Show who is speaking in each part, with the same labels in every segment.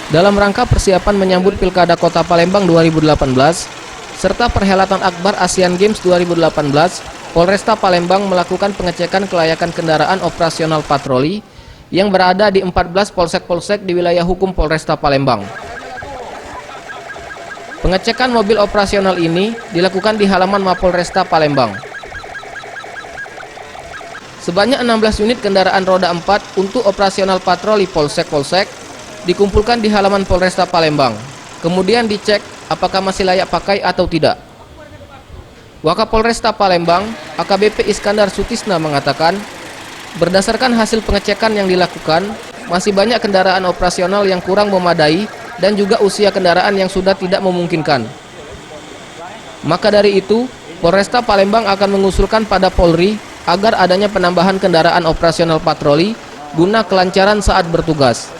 Speaker 1: Dalam rangka persiapan menyambut Pilkada Kota Palembang 2018 serta perhelatan Akbar Asian Games 2018, Polresta Palembang melakukan pengecekan kelayakan kendaraan operasional patroli yang berada di 14 polsek-polsek di wilayah hukum Polresta Palembang. Pengecekan mobil operasional ini dilakukan di halaman Mapolresta Palembang. Sebanyak 16 unit kendaraan roda 4 untuk operasional patroli polsek-polsek dikumpulkan di halaman Polresta Palembang. Kemudian dicek apakah masih layak pakai atau tidak. Wakapolresta Palembang, AKBP Iskandar Sutisna mengatakan, berdasarkan hasil pengecekan yang dilakukan, masih banyak kendaraan operasional yang kurang memadai dan juga usia kendaraan yang sudah tidak memungkinkan. Maka dari itu, Polresta Palembang akan mengusulkan pada Polri agar adanya penambahan kendaraan operasional patroli guna kelancaran saat bertugas.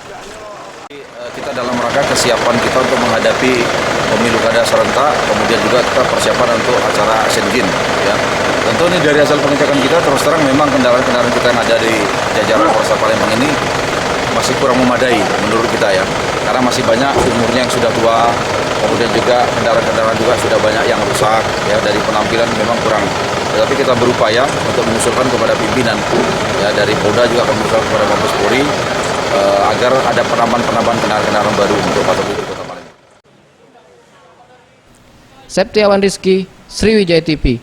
Speaker 2: Kita dalam rangka kesiapan kita untuk menghadapi pemilu kada serentak, kemudian juga kita persiapan untuk acara Asian Games. Ya. Tentu ini dari hasil pengecekan kita terus terang memang kendaraan-kendaraan kita yang ada di jajaran Polresta Palembang ini masih kurang memadai menurut kita ya, karena masih banyak umurnya yang sudah tua, kemudian juga kendaraan-kendaraan juga sudah banyak yang rusak ya, dari penampilan memang kurang. Tetapi kita berupaya untuk mengusulkan kepada pimpinan ya, dari Polda juga akan mengusulkan kepada Mabes Polri agar ada penambahan kendaraan baru untuk patroli di Kota Palembang.
Speaker 1: Septiawan Rizky, Sriwijaya TV.